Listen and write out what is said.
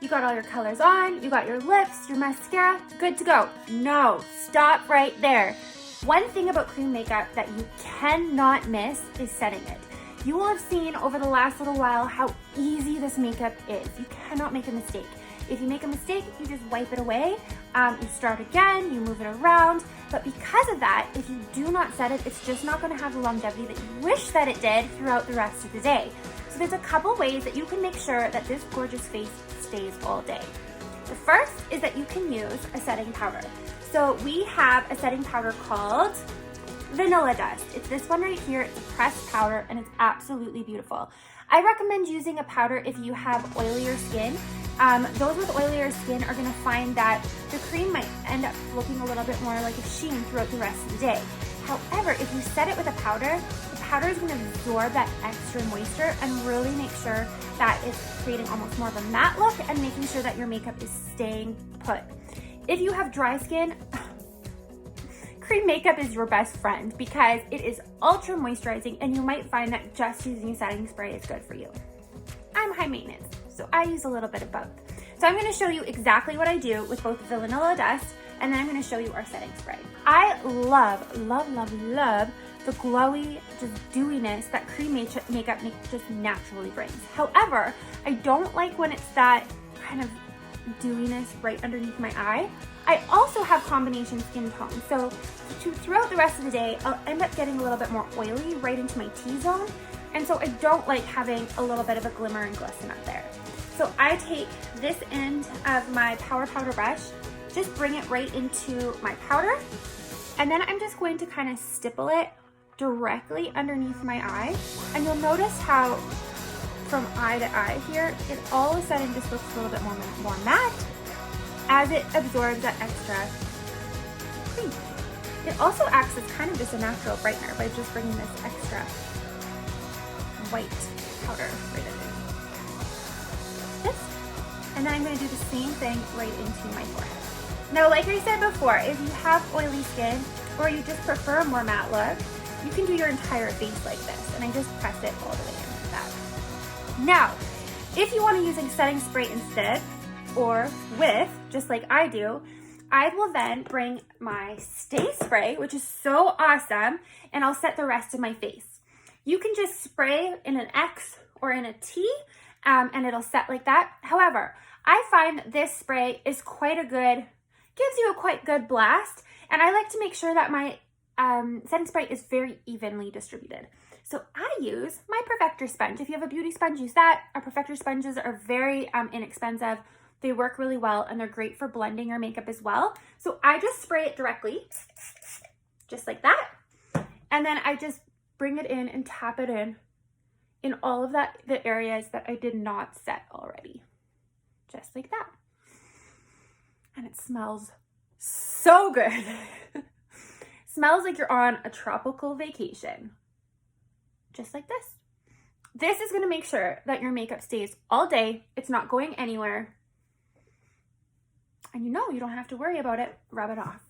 you got all your colors on, you got your lips, your mascara, good to go. No, stop right there. One thing about cream makeup that you cannot miss is setting it. You will have seen over the last little while how easy this makeup is. You cannot make a mistake. If you make a mistake, you just wipe it away. You start again, you move it around. But because of that, if you do not set it, it's just not gonna have the longevity that you wish that it did throughout the rest of the day. So there's a couple ways that you can make sure that this gorgeous face stays all day. The first is that you can use a setting powder. So we have a setting powder called Vanilla Dust. It's this one right here. It's a pressed powder and it's absolutely beautiful. I recommend using a powder if you have oilier skin. Those with oilier skin are gonna find that the cream might end up looking a little bit more like a sheen throughout the rest of the day. However, if you set it with a powder, the powder is gonna absorb that extra moisture and really make sure that it's creating almost more of a matte look and making sure that your makeup is staying put. If you have dry skin, cream makeup is your best friend because it is ultra moisturizing and you might find that just using setting spray is good for you. I'm high maintenance, so I use a little bit of both. So I'm gonna show you exactly what I do with both the Vanilla Dust and then I'm gonna show you our setting spray. I love the glowy, just dewiness that cream makeup just naturally brings. However, I don't like when it's that kind of dewiness right underneath my eye. I also have combination skin tone, so throughout the rest of the day, I'll end up getting a little bit more oily right into my T-zone, and so I don't like having a little bit of a glimmer and glisten up there. So I take this end of my Power Powder brush, just bring it right into my powder, and then I'm just going to kind of stipple it directly underneath my eye, and you'll notice how from eye to eye here, it all of a sudden just looks a little bit more matte as it absorbs that extra cream. It also acts as kind of just a natural brightener by just bringing this extra white powder right in. This, and then I'm going to do the same thing right into my forehead. Now, like I said before, if you have oily skin or you just prefer a more matte look, you can do your entire face like this, and I just press it all the way into that. Now, if you want to use a setting spray instead, or with, just like I do, I will then bring my Stay Spray, which is so awesome, and I'll set the rest of my face. You can just spray in an X or in a T, and it'll set like that. However, I find this spray is gives you a quite good blast, and I like to make sure that my setting spray is very evenly distributed. So I use my Perfector sponge. If you have a beauty sponge, use that. Our Perfector sponges are very inexpensive. They work really well and they're great for blending your makeup as well. So I just spray it directly, just like that. And then I just bring it in and tap it in all of the areas that I did not set already. Just like that. And it smells so good. Smells like you're on a tropical vacation. Just like this. This is gonna make sure that your makeup stays all day. It's not going anywhere. And you don't have to worry about it. Rub it off.